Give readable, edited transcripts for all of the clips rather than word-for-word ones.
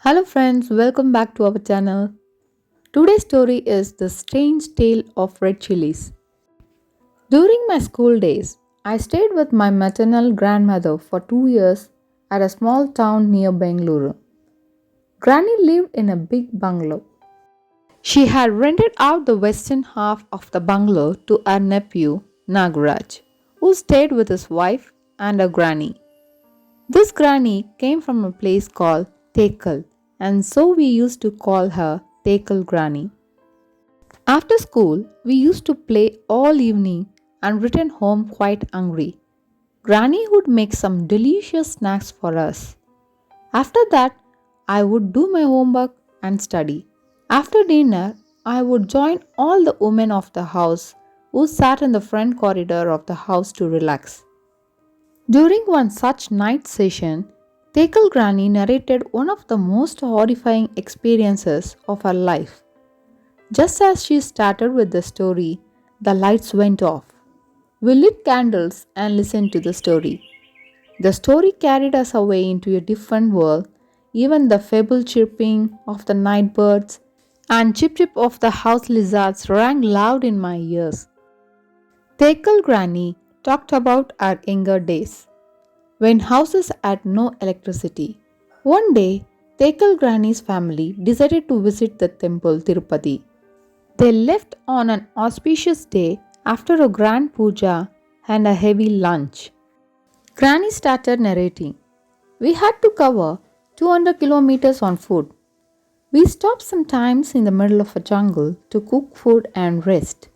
Hello friends, welcome back to our channel. Today's story is The Strange Tale of Red Chillies. During my school days, I stayed with my maternal grandmother for 2 years at a small town near Bengaluru. Granny lived in a big bungalow. She had rented out the western half of the bungalow to her nephew, Nagaraj, who stayed with his wife and her granny. This granny came from a place called Tekal, and so we used to call her Tekal Granny. After school, we used to play all evening and return home quite hungry. Granny would make some delicious snacks for us. After that, I would do my homework and study. After dinner, I would join all the women of the house who sat in the front corridor of the house to relax. During one such night session, Tekal Granny narrated one of the most horrifying experiences of her life. Just as she started with the story, the lights went off. We lit candles and listened to the story. The story carried us away into a different world. Even the feeble chirping of the night birds and chip chip of the house lizards rang loud in my ears. Tekal Granny talked about our younger days, when houses had no electricity. One day, Tekal Granny's family decided to visit the temple Tirupati. They left on an auspicious day after a grand puja and a heavy lunch. Granny started narrating. We had to cover 200 kilometers on foot. We stopped sometimes in the middle of a jungle to cook food and rest.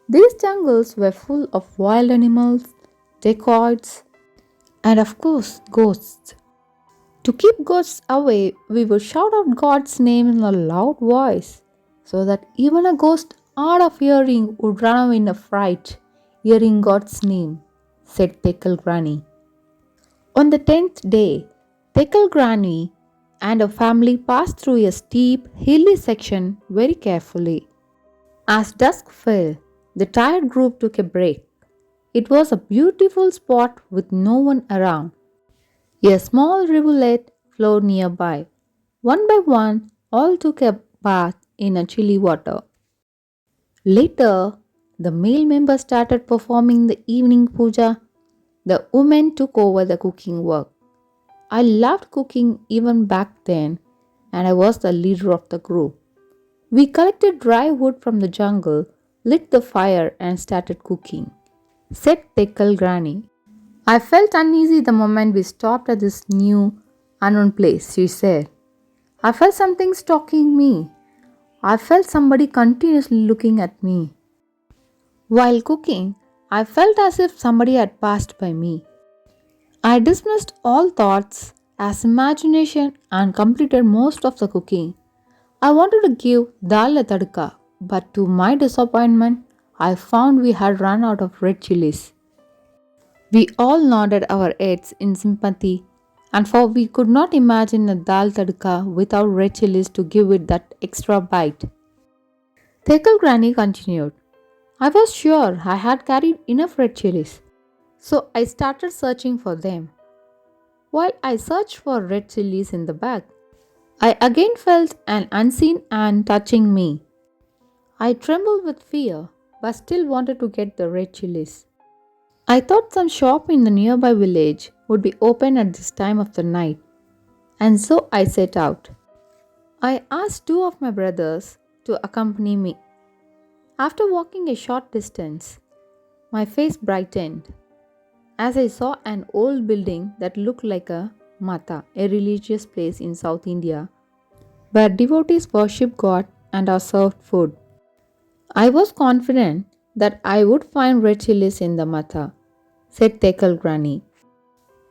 These jungles were full of wild animals, dacoits, and of course, ghosts. To keep ghosts away, we would shout out God's name in a loud voice, so that even a ghost out of hearing would run away in a fright, hearing God's name, said Tekal Granny. On the 10th day, Tekal Granny and her family passed through a steep, hilly section very carefully. As dusk fell, the tired group took a break. It was a beautiful spot with no one around. A small rivulet flowed nearby. One by one, all took a bath in a chilly water. Later, the male members started performing the evening puja. The women took over the cooking work. I loved cooking even back then, and I was the leader of the group. We collected dry wood from the jungle, lit the fire, and started cooking, said Tekal Granny. I felt uneasy the moment we stopped at this new, unknown place, she said. I felt something stalking me. I felt somebody continuously looking at me. While cooking, I felt as if somebody had passed by me. I dismissed all thoughts as imagination and completed most of the cooking. I wanted to give dal a tadka, but to my disappointment, I found we had run out of red chilies. We all nodded our heads in sympathy, and for we could not imagine a dal tadka without red chilies to give it that extra bite. Tekal Granny continued. I was sure I had carried enough red chilies, so I started searching for them. While I searched for red chilies in the bag, I again felt an unseen hand touching me. I trembled with fear, but still wanted to get the red chilies. I thought some shop in the nearby village would be open at this time of the night, and so I set out. I asked two of my brothers to accompany me. After walking a short distance, my face brightened as I saw an old building that looked like a mata, a religious place in South India, where devotees worship God and are served food. I was confident that I would find red chilies in the mata, said Tekal Granny.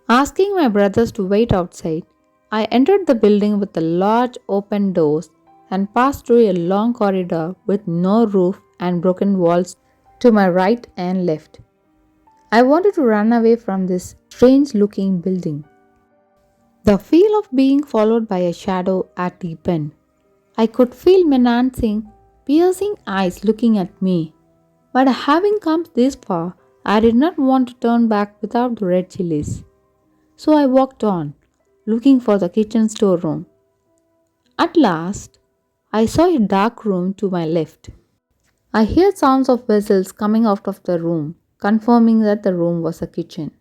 Asking my brothers to wait outside, I entered the building with the large open doors and passed through a long corridor with no roof and broken walls to my right and left. I wanted to run away from this strange looking building. The feel of being followed by a shadow had deepened. I could feel menacing, piercing eyes looking at me. But having come this far, I did not want to turn back without the red chilies. So I walked on, looking for the kitchen storeroom. At last, I saw a dark room to my left. I heard sounds of vessels coming out of the room, confirming that the room was a kitchen.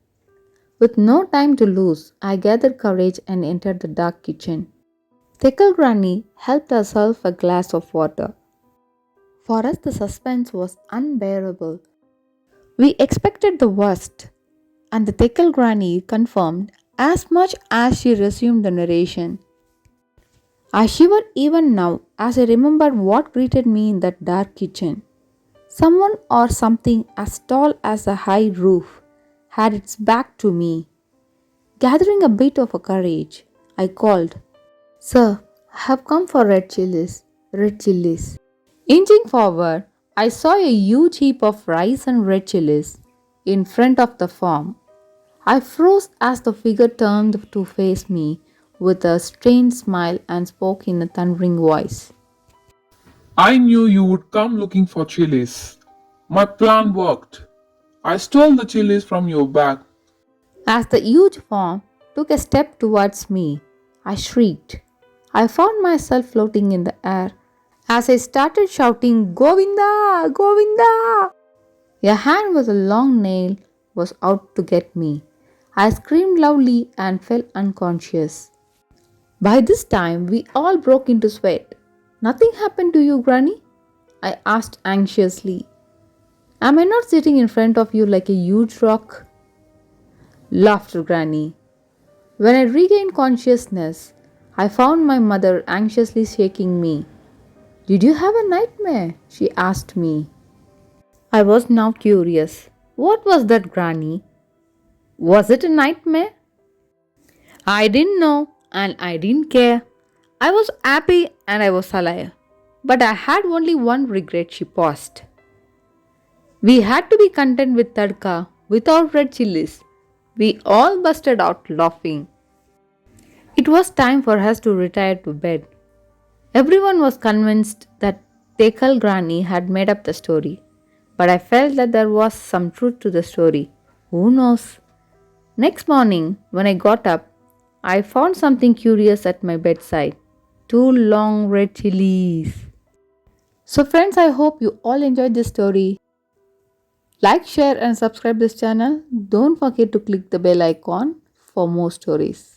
With no time to lose, I gathered courage and entered the dark kitchen. Tickle Granny helped herself a glass of water. For us, the suspense was unbearable. We expected the worst, and the Tickle Granny confirmed as much as she resumed the narration. I shiver even now as I remember what greeted me in that dark kitchen. Someone or something as tall as a high roof had its back to me. Gathering a bit of a courage, I called, "Sir, I have come for red chillies, red chillies." Inching forward, I saw a huge heap of rice and red chillies in front of the farm. I froze as the figure turned to face me with a strange smile and spoke in a thundering voice. I knew you would come looking for chilies. My plan worked. I stole the chilies from your bag. As the huge form took a step towards me, I shrieked. I found myself floating in the air as I started shouting, "Govinda! Govinda!" A hand with a long nail was out to get me. I screamed loudly and fell unconscious. By this time, we all broke into sweat. "Nothing happened to you, Granny?" I asked anxiously. "Am I not sitting in front of you like a huge rock?" Laughed Granny. When I regained consciousness, I found my mother anxiously shaking me. "Did you have a nightmare?" she asked me. I was now curious. What was that, Granny? Was it a nightmare? I didn't know and I didn't care. I was happy and I was alive. But I had only one regret, she paused. We had to be content with tadka without red chilies. We all busted out laughing. It was time for us to retire to bed. Everyone was convinced that Tekal Granny had made up the story, but I felt that there was some truth to the story. Who knows? Next morning, when I got up, I found something curious at my bedside. Two long red chilies. So, friends, I hope you all enjoyed this story. Like, share, and subscribe this channel. Don't forget to click the bell icon for more stories.